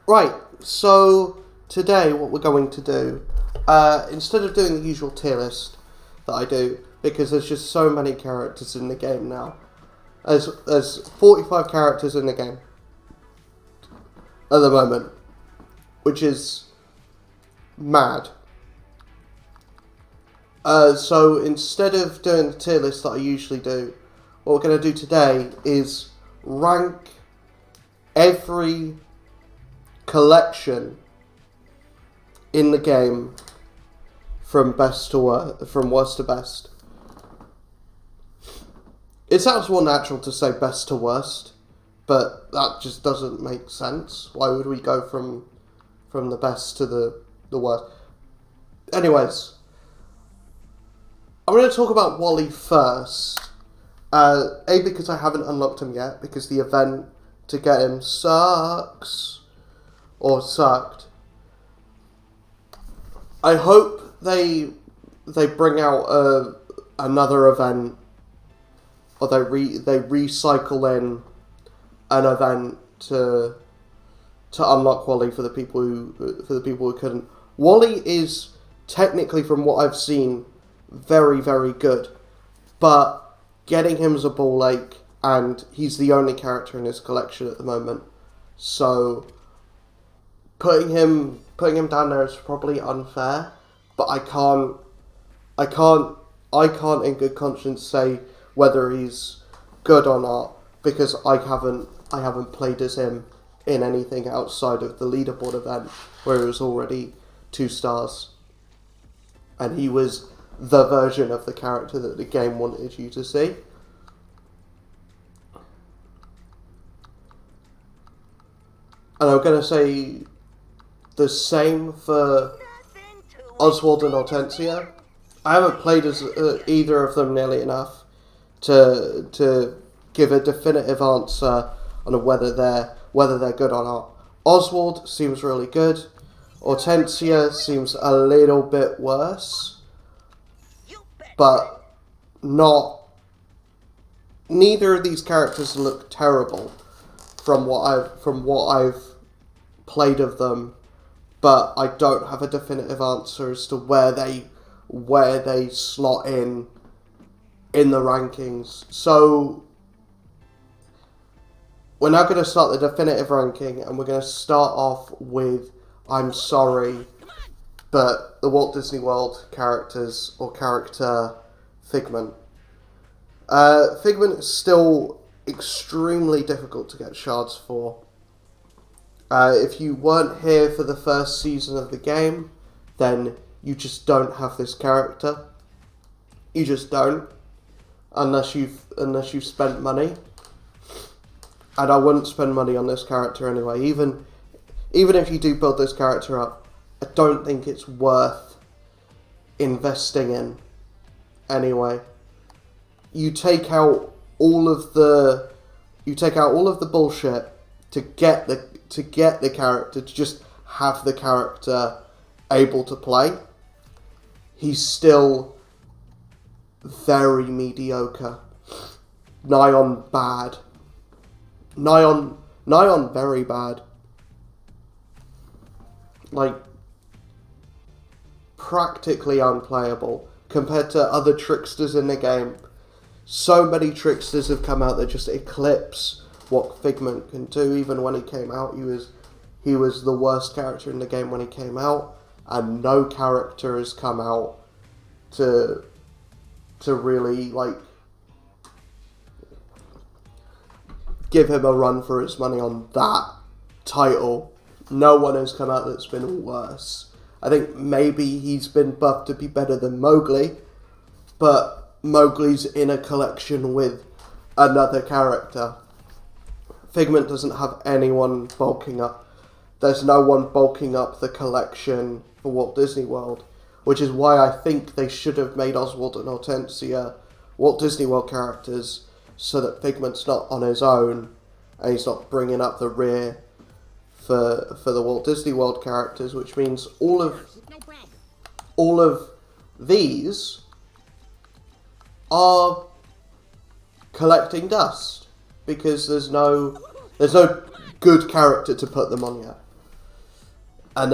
Right, so today what we're going to do, instead of doing the usual tier list that I do, because there's just so many characters in the game now. There's 45 characters in the game at the moment, which is mad. So instead of doing the tier list that I usually do, what we're going to do today is rank every collection in the game from best to worst, from worst to best. It sounds more natural to say best to worst, but that just doesn't make sense. Why would we go from the best to the worst? Anyways, I'm going to talk about Wally first. A, because I haven't unlocked him yet, because the event to get him sucks. Or sucked. I hope they bring out another event, or they recycle in an event to unlock Wally for the people who couldn't. Wally is technically, from what I've seen, very, very good, but getting him as a ball ache, and he's the only character in his collection at the moment, so putting him down there is probably unfair, but I can't in good conscience say whether he's good or not, because I haven't played as him in anything outside of the leaderboard event, where he was already 2 stars, and he was the version of the character that the game wanted you to see. And I'm going to say the same for Oswald and Hortensia. I haven't played as either of them nearly enough to give a definitive answer on whether they're good or not. Oswald seems really good. Hortensia seems a little bit worse, but not. Neither of these characters look terrible from what I've played of them, but I don't have a definitive answer as to where they slot in the rankings. So we're now going to start the definitive ranking, and we're going to start off with, I'm sorry, but the Walt Disney World characters, or character, Figment. Figment is still extremely difficult to get shards for. If you weren't here for the first season of the game, then you just don't have this character. You just don't, unless you've spent money. And I wouldn't spend money on this character anyway. Even if you do build this character up, I don't think it's worth investing in anyway. You take out all of the bullshit to get the character, to just have the character able to play. He's still very mediocre. Nigh on bad. Nigh on very bad. Like, practically unplayable compared to other tricksters in the game. So many tricksters have come out that just eclipse what Figment can do. Even when he came out, he was the worst character in the game when he came out, and no character has come out to really, like, give him a run for his money on that title. No one has come out that's been worse. I think maybe he's been buffed to be better than Mowgli, but Mowgli's in a collection with another character. Figment doesn't have anyone bulking up. There's no one bulking up the collection for Walt Disney World, which is why I think they should have made Oswald and Hortensia Walt Disney World characters, so that Figment's not on his own and he's not bringing up the rear for the Walt Disney World characters, which means all of these are collecting dust, because there's no good character to put them on yet. And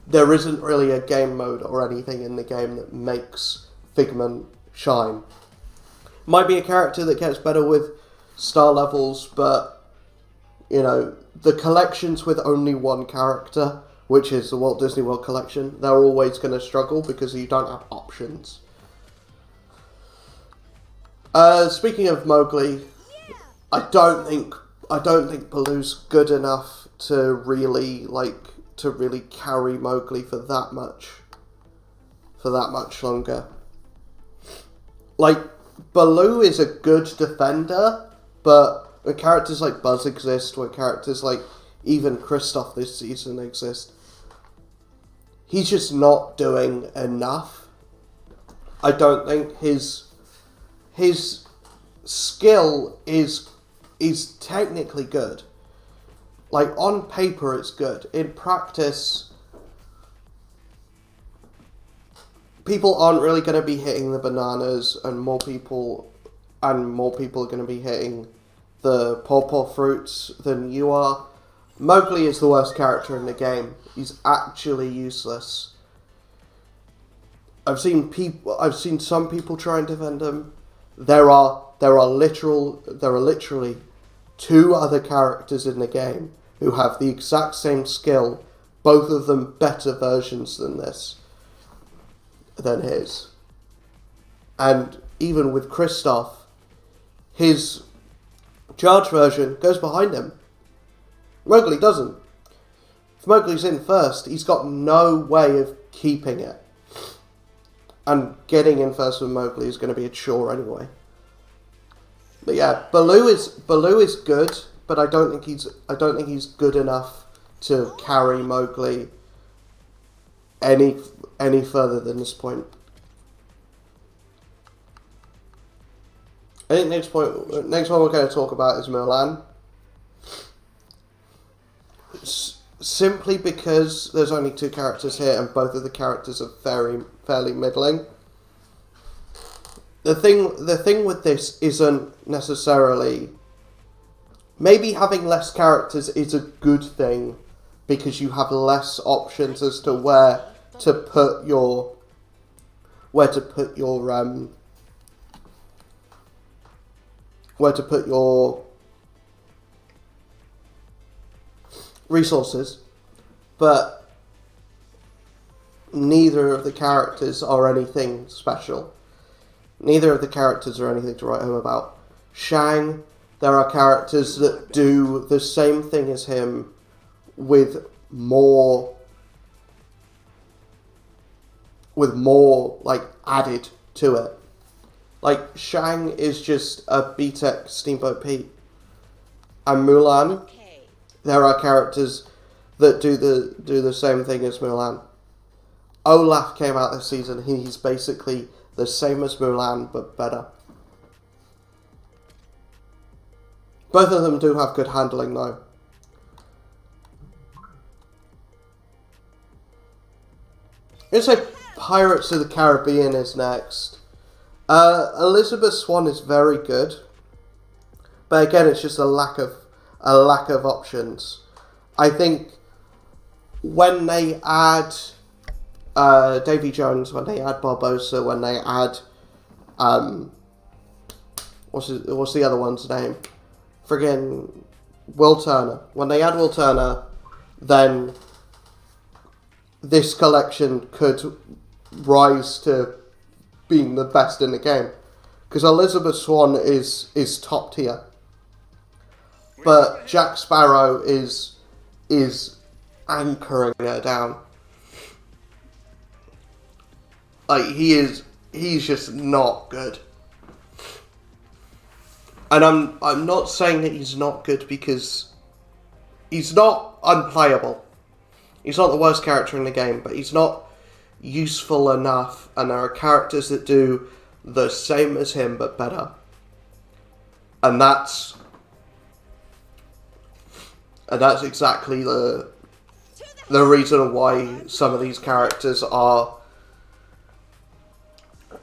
there isn't really a game mode or anything in the game that makes Figment shine. Might be a character that gets better with star levels, but, you know, the collections with only one character, which is the Walt Disney World collection, they're always going to struggle because you don't have options. Speaking of Mowgli, I don't think Baloo's good enough to really carry Mowgli for that much longer. Like, Baloo is a good defender, but when characters like Buzz exist, when characters like even Kristoff this season exist, he's just not doing enough. I don't think his skill is technically good. Like, on paper it's good. In practice, people aren't really going to be hitting the bananas, and more people are going to be hitting the pawpaw fruits than you are. Mowgli is the worst character in the game. He's actually useless. I've seen some people try and defend him. There are literally two other characters in the game who have the exact same skill, both of them better versions than his. And even with Kristoff, his charge version goes behind him. Mowgli doesn't. If Mowgli's in first, he's got no way of keeping it. And getting in first with Mowgli is going to be a chore anyway. But yeah, Baloo is good, but I don't think he's good enough to carry Mowgli any further than this point. I think next one we're going to talk about is Mulan. Simply because there's only two characters here, and both of the characters are fairly middling. The thing with this isn't necessarily... Maybe having less characters is a good thing, because you have less options as to where to put your resources, but neither of the characters are anything special. Neither of the characters are anything to write home about. Shang, there are characters that do the same thing as him with more like added to it. Like, Shang is just a BTEC Steamboat Pete. And Mulan, there are characters that do the same thing as Mulan. Olaf came out this season. He's basically the same as Mulan, but better. Both of them do have good handling, though. I'm going to say Pirates of the Caribbean is next. Elizabeth Swann is very good, but again, it's just a lack of options. I think when they add Davy Jones, when they add Barbossa, when they add what's the other one's name? Friggin' Will Turner. When they add Will Turner, then this collection could rise to being the best in the game, because Elizabeth Swann is top tier. But Jack Sparrow is anchoring her down. Like, he's just not good. And I'm not saying that he's not good, because he's not unplayable. He's not the worst character in the game, but he's not useful enough, and there are characters that do the same as him but better. And that's exactly the reason why some of these characters are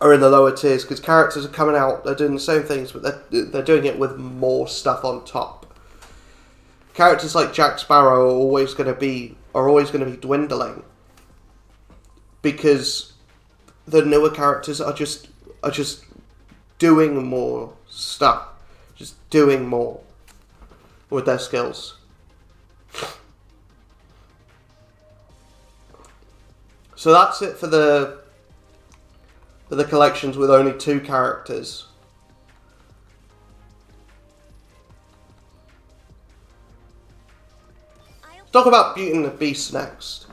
in the lower tiers, because characters are coming out, they're doing the same things, but they're doing it with more stuff on top. Characters like Jack Sparrow are always going to be are always going to be dwindling because the newer characters are just doing more stuff, just doing more with their skills. So that's it for the collections with only 2 characters. Talk about Beauty and the Beast next.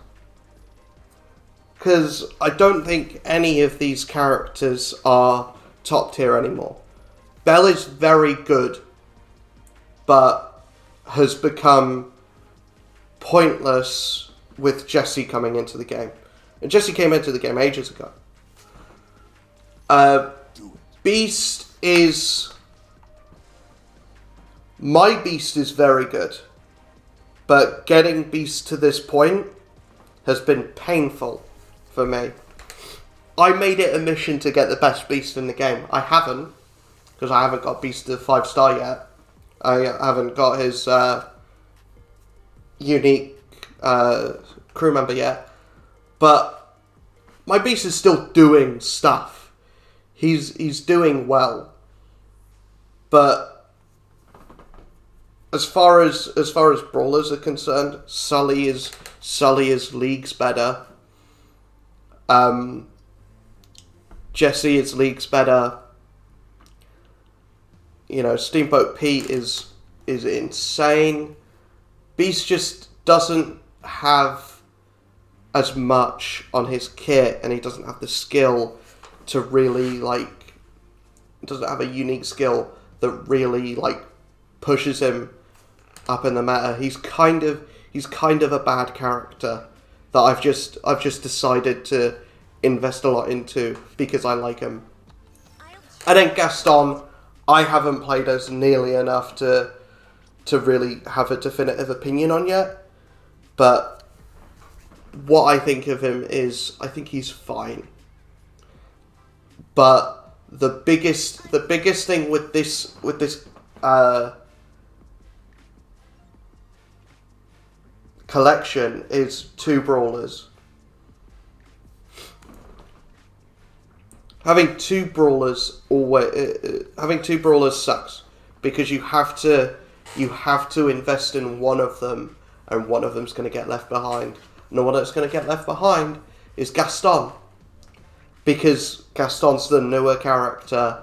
Because I don't think any of these characters are top tier anymore. Belle is very good, but has become pointless with Jessie coming into the game. And Jessie came into the game ages ago. Beast is... My Beast is very good. But getting Beast to this point has been painful for me. I made it a mission to get the best Beast in the game. I haven't, because I haven't got Beast to 5-star yet. I haven't got his unique crew member yet. But my Beast is still doing stuff. He's doing well. But as far as brawlers are concerned, Sully is leagues better. Jessie is leagues better. You know, Steamboat Pete is insane. Beast just doesn't have as much on his kit, and he doesn't have the skill to really doesn't have a unique skill that really pushes him up in the meta. He's kind of a bad character that I've just decided to invest a lot into because I like him. And then Gaston, I haven't played as nearly enough to really have a definitive opinion on yet. But what I think of him is, I think he's fine. But the biggest thing with this collection is 2 brawlers. Having two brawlers sucks because you have to invest in one of them, and one of them's going to get left behind. And the one that's going to get left behind is Gaston, because Gaston's the newer character.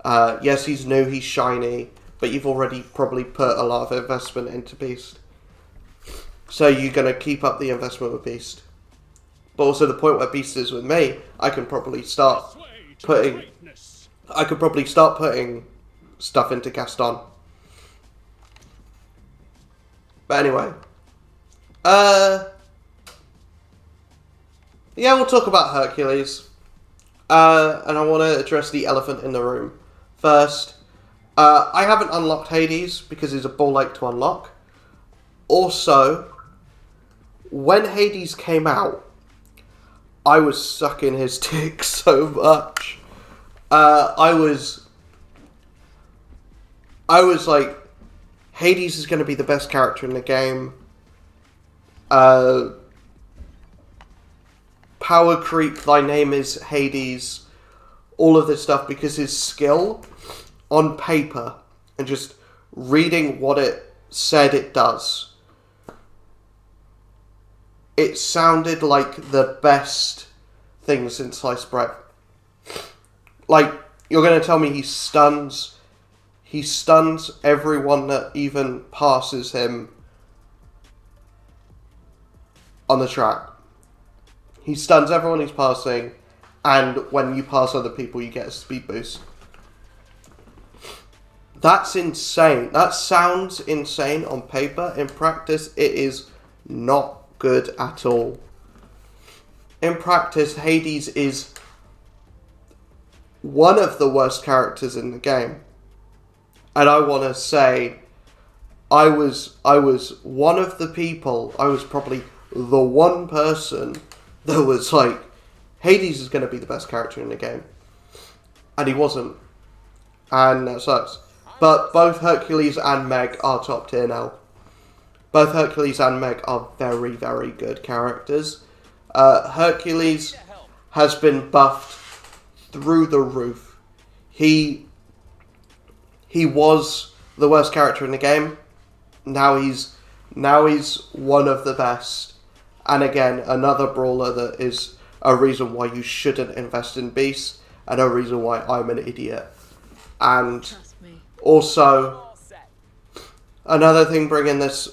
Yes, he's new, he's shiny, but you've already probably put a lot of investment into Beast. So you're going to keep up the investment with Beast. But also the point where Beast is with me, I can probably start putting stuff into Gaston. But anyway. Yeah, we'll talk about Hercules. And I want to address the elephant in the room. First, I haven't unlocked Hades because he's a ball ache to unlock. Also, when Hades came out, I was sucking his dick so much. I was like, Hades is going to be the best character in the game. Power creep, thy name is Hades. All of this stuff, because his skill on paper and just reading what it said it does, it sounded like the best thing since sliced bread. Like, you're going to tell me he stuns everyone that even passes him on the track. He stuns everyone he's passing, and when you pass other people, you get a speed boost. That's insane. That sounds insane on paper. In practice, it is not good at all. In practice, Hades is one of the worst characters in the game. And I want to say, I was one of the people, I was probably the one person that was like, Hades is going to be the best character in the game. And he wasn't. And that sucks. But both Hercules and Meg are top tier now. Both Hercules and Meg are very, very good characters. Hercules has been buffed through the roof. He was the worst character in the game. Now he's one of the best. And again, another brawler that is a reason why you shouldn't invest in Beast, and a reason why I'm an idiot. And also, another thing bringing this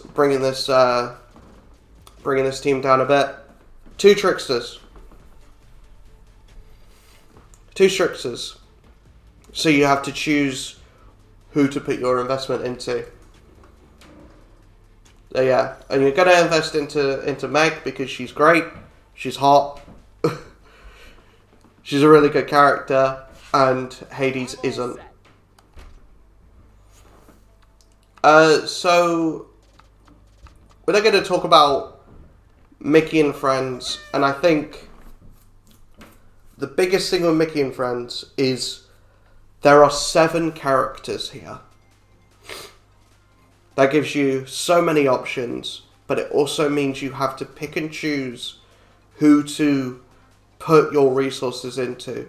team down a bit. Two tricksters. So you have to choose who to put your investment into. So yeah, and you're gonna invest into Meg because she's great, she's hot, she's a really good character, and Hades isn't. So we're not going to talk about Mickey and Friends, and I think the biggest thing with Mickey and Friends is there are 7 characters here. That gives you so many options, but it also means you have to pick and choose who to put your resources into.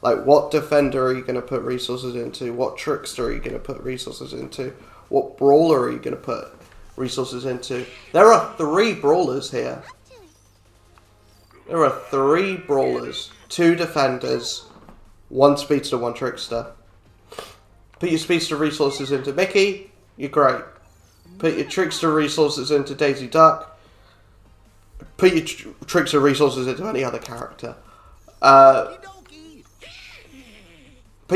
Like, what defender are you going to put resources into? What trickster are you going to put resources into? What brawler are you going to put resources into? There are 3 brawlers here. There are 3 brawlers, 2 defenders, 1 speedster, 1 trickster. Put your speedster resources into Mickey, you're great. Put your trickster resources into Daisy Duck. Put your trickster resources into any other character. Put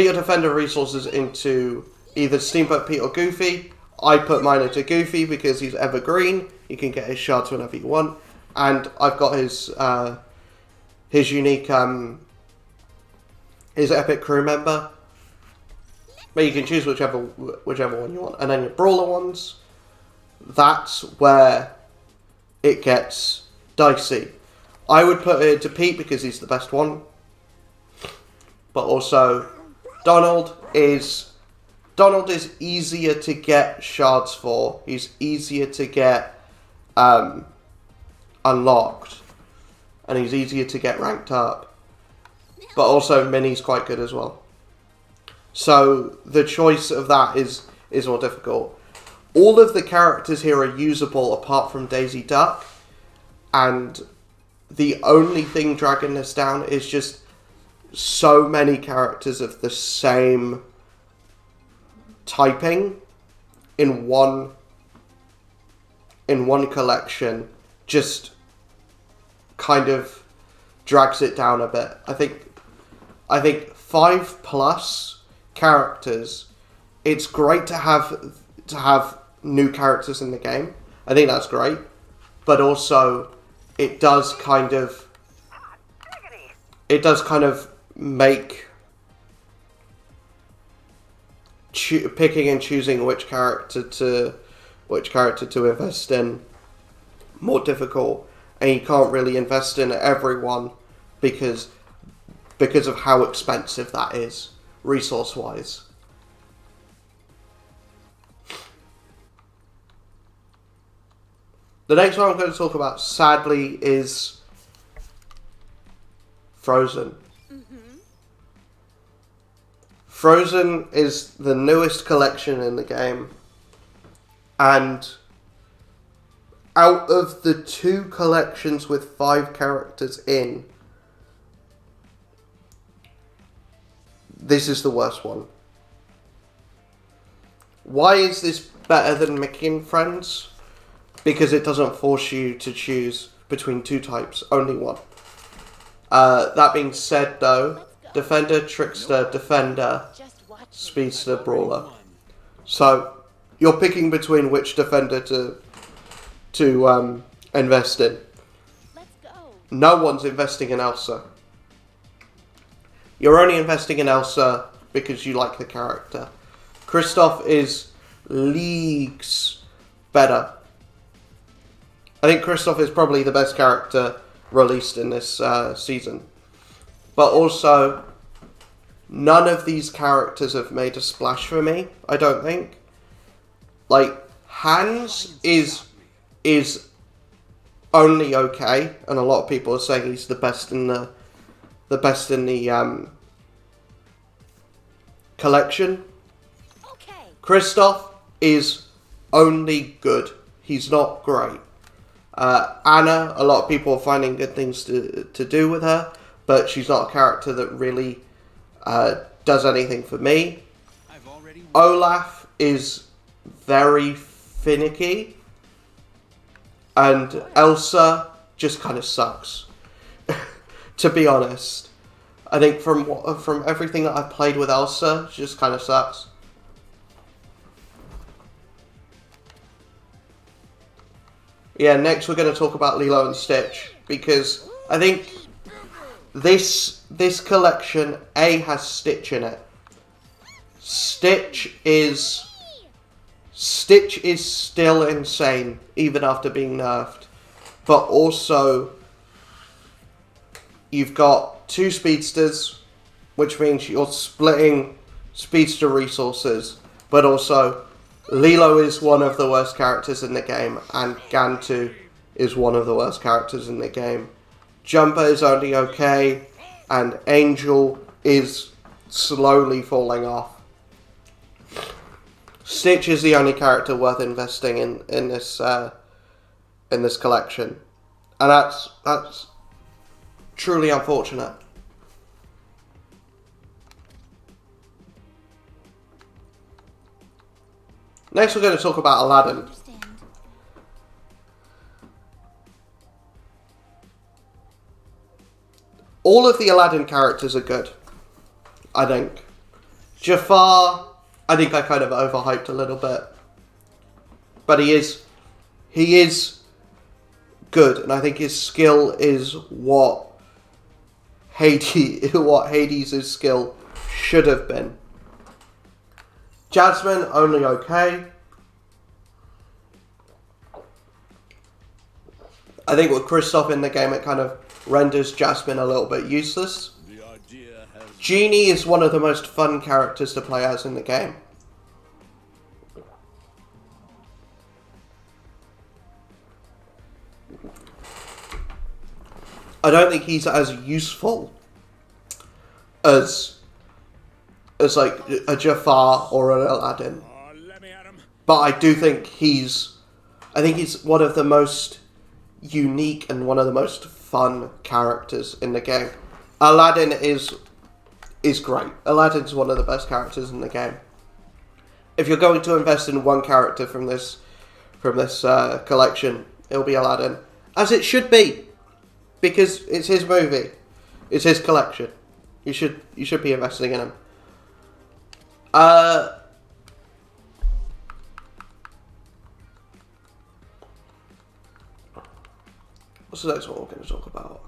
your defender resources into either Steamboat Pete or Goofy. I put mine into Goofy because he's evergreen. You can get his shards whenever you want. And I've got his unique, his epic crew member. But you can choose whichever one you want. And then your brawler ones, that's where it gets dicey. I would put it to Pete because he's the best one. But also, Donald is easier to get shards for. He's easier to get unlocked. And he's easier to get ranked up. But also, Minnie's quite good as well. So, the choice of that is more difficult. All of the characters here are usable apart from Daisy Duck. And the only thing dragging this down is just so many characters of the same typing in one collection just kind of drags it down a bit. I think 5+ characters. It's great to have new characters in the game. I think that's great, but also it does kind of make picking and choosing which character to invest in more difficult, and you can't really invest in everyone because of how expensive that is resource wise. The next one I'm going to talk about, sadly, is Frozen. Frozen is the newest collection in the game, and out of the 2 collections with 5 characters in, this is the worst one. Why is this better than Mickey and Friends? Because it doesn't force you to choose between 2 types, only one. That being said, though, Defender, Trickster, Defender, Speedster, Brawler. So, you're picking between which Defender to invest in. No one's investing in Elsa. You're only investing in Elsa because you like the character. Kristoff is leagues better. I think Kristoff is probably the best character released in this season. But also, none of these characters have made a splash for me, I don't think. Like, Hans is is only okay, and a lot of people are saying he's the best in the collection. Okay. Kristoff is only good. He's not great. Anna, a lot of people are finding good things to do with her, but she's not a character that really does anything for me. Olaf is very finicky, and Elsa just kind of sucks. To be honest, I think from everything that I've played with Elsa, she just kind of sucks. Yeah, next we're going to talk about Lilo and Stitch, because I think this collection has Stitch in it. Stitch is still insane, even after being nerfed. But also, you've got 2 speedsters, which means you're splitting speedster resources, but also Lilo is one of the worst characters in the game, and Gantu is one of the worst characters in the game. Jumper is only okay, and Angel is slowly falling off. Stitch is the only character worth investing in this collection, and that's truly unfortunate. Next, we're going to talk about Aladdin. All of the Aladdin characters are good, I think. Jafar, I think I kind of overhyped a little bit, but he is good, and I think his skill is what Hades' skill should have been. Jasmine, only okay. I think with Kristoff in the game, it kind of renders Jasmine a little bit useless. Genie is one of the most fun characters to play as in the game. I don't think he's as useful as like a Jafar or an Aladdin. But I do think he's one of the most unique and one of the most fun characters in the game. Aladdin is great. Aladdin's one of the best characters in the game. If you're going to invest in one character from this collection, it'll be Aladdin, as it should be, because it's his movie, it's his collection. You should be investing in him. What's the next one we're going to talk about?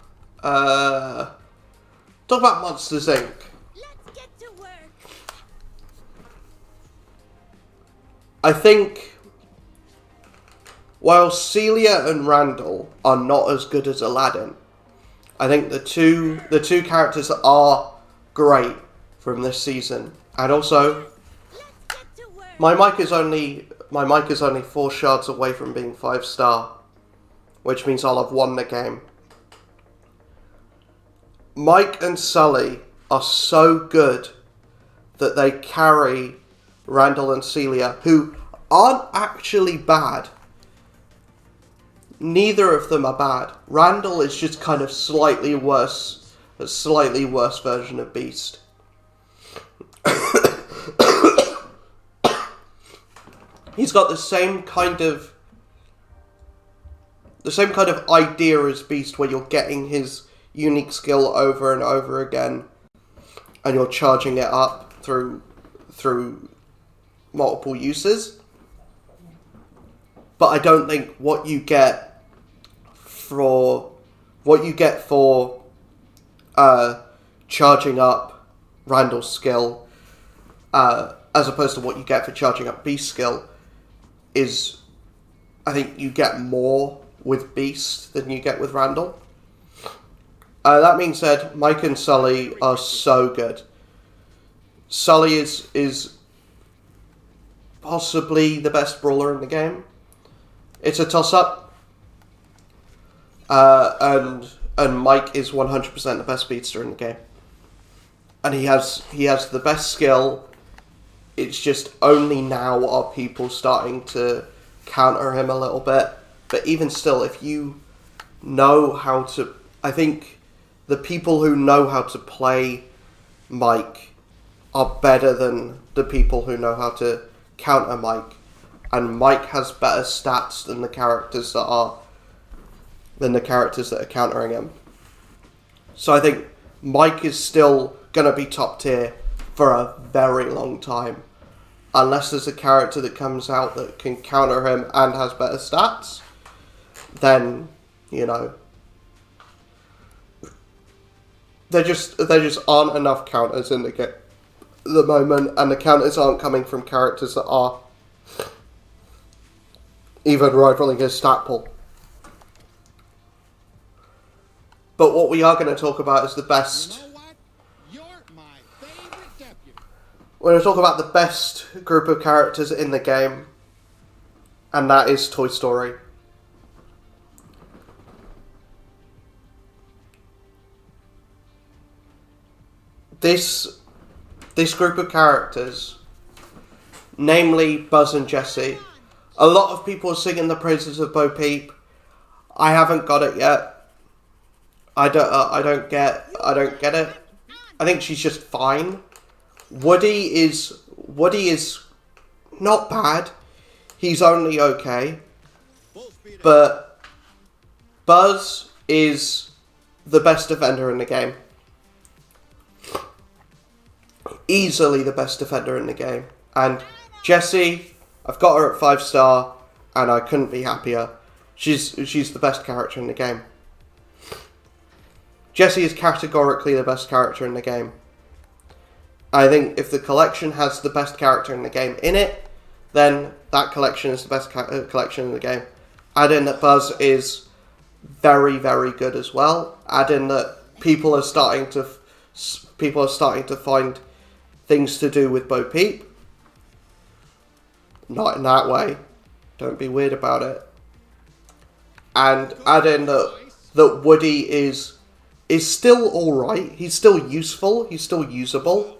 Talk about Monsters, Inc. Let's get to work. I think while Celia and Randall are not as good as Aladdin, I think the two characters that are great from this season. And also, my mic is only 4 shards away from being 5-star, which means I'll have won the game. Mike and Sully are so good that they carry Randall and Celia, who aren't actually bad. Neither of them are bad. Randall is just kind of slightly worse version of Beast. He's got the same kind of idea as Beast, where you're getting his unique skill over and over again, and you're charging it up through multiple uses. But I don't think what you get for charging up Randall's skill, as opposed to what you get for charging up Beast's skill, is, I think you get more with Beast than you get with Randall. That being said, Mike and Sully are so good. Sully is possibly the best brawler in the game. It's a toss-up. And Mike is 100% the best speedster in the game, and he has the best skill. It's just only now are people starting to counter him a little bit. But even still, if you know how to, I think the people who know how to play Mike are better than the people who know how to counter Mike. And Mike has better stats than the characters that are countering him. So I think Mike is still gonna be top tier for a very long time, unless there's a character that comes out that can counter him and has better stats. Then, you know, there just aren't enough counters in the game at the moment, and the counters aren't coming from characters that are even rivaling his stat pool. But what we are going to talk about is the best. You know what? You're my favorite deputy. We're going to talk about the best group of characters in the game, and that is Toy Story. This group of characters, namely Buzz and Jessie, a lot of people are singing the praises of Bo Peep. I haven't got it yet. I don't get it. I think she's just fine. Woody is not bad. He's only okay. But Buzz is the best defender in the game. Easily the best defender in the game. And Jessie, I've got her at 5-star, and I couldn't be happier. She's the best character in the game. Jessie is categorically the best character in the game. I think if the collection has the best character in the game in it, then that collection is the best collection in the game. Add in that Buzz is very, very good as well. Add in that people are starting to find things to do with Bo Peep. Not in that way. Don't be weird about it. And add in that Woody is still alright. He's still useful. He's still usable.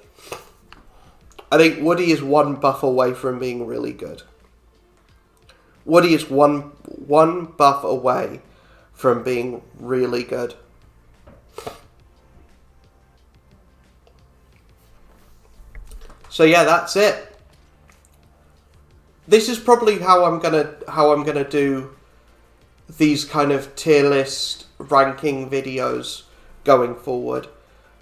I think Woody is one buff away from being really good. Woody is one buff away from being really good. So yeah, that's it. This is probably how I'm gonna do these kind of tier list ranking videos going forward.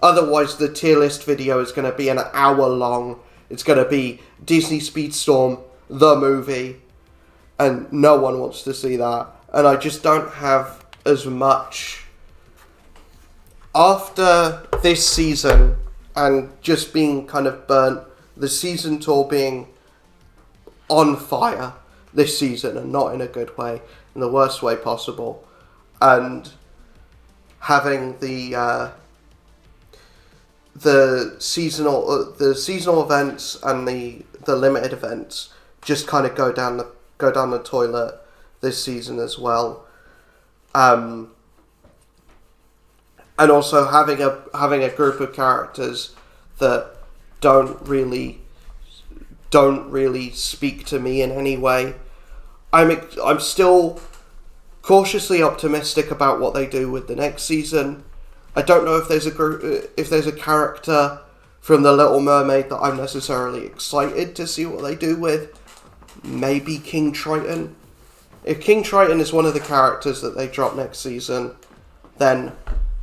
Otherwise, the tier list video is going to be an hour long. It's going to be Disney Speedstorm, the movie, and no one wants to see that. And I just don't have as much. After this season, and just being kind of burnt, the season tour being on fire this season, and not in a good way, in the worst way possible, and having the seasonal events and the limited events just kind of go down the toilet this season as well, and also having a group of characters that don't really speak to me in any way. I'm still cautiously optimistic about what they do with the next season. I don't know if there's a character from The Little Mermaid that I'm necessarily excited to see what they do with. Maybe King Triton. If King Triton is one of the characters that they drop next season, then,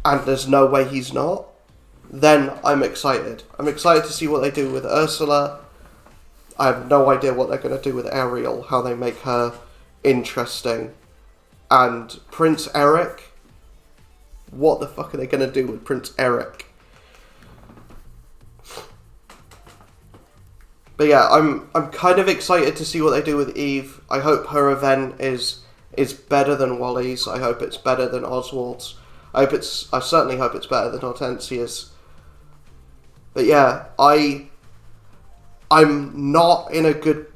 and there's no way he's not, then I'm excited. I'm excited to see what they do with Ursula. I have no idea what they're going to do with Ariel, how they make her interesting. And Prince Eric, what the fuck are they going to do with Prince Eric? But yeah, I'm kind of excited to see what they do with Eve. I hope her event is better than Wally's. I hope it's better than Oswald's. I certainly hope it's better than Hortensia's. But yeah, I'm not in a good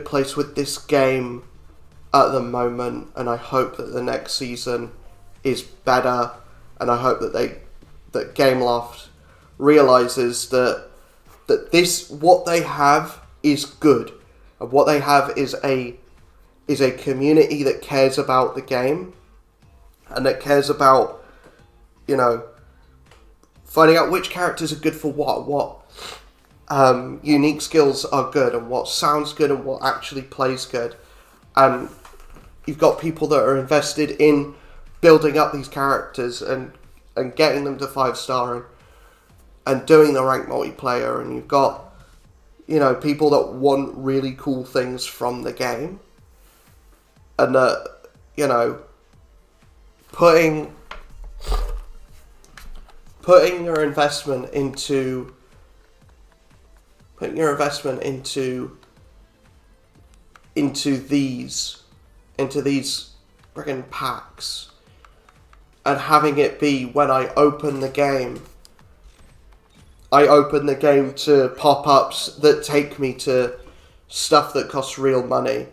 place with this game at the moment, and I hope that the next season is better, and I hope that Gameloft realizes that this, what they have is good, and what they have is a community that cares about the game, and that cares about, you know, finding out which characters are good for what unique skills are good, and what sounds good, and what actually plays good. And you've got people that are invested in building up these characters and getting them to 5-star and doing the ranked multiplayer, and you've got, you know, people that want really cool things from the game, and you know, putting your investment into these friggin' packs, and having it be when I open the game to pop-ups that take me to stuff that costs real money.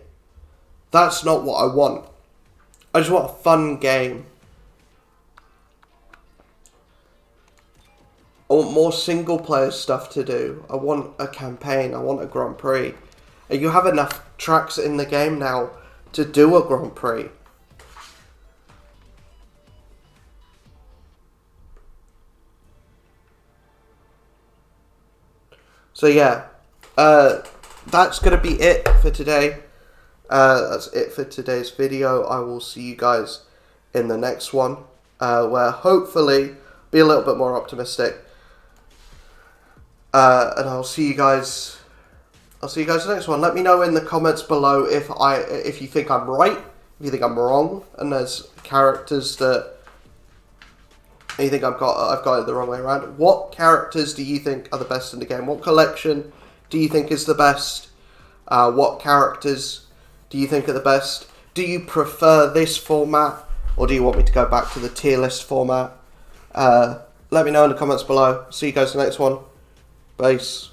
That's not what I want. I just want a fun game. I want more single-player stuff to do. I want a campaign. I want a Grand Prix. And you have enough tracks in the game now to do a Grand Prix. So yeah, that's going to be it for today. That's it for today's video. I will see you guys in the next one, where hopefully be a little bit more optimistic. And I'll see you guys in the next one. Let me know in the comments below if you think I'm right, if you think I'm wrong, and there's characters that you think I've got it the wrong way around. What characters do you think are the best in the game? What collection do you think is the best? What characters do you think are the best? Do you prefer this format, or do you want me to go back to the tier list format? Let me know in the comments below. See you guys in the next one. Peace.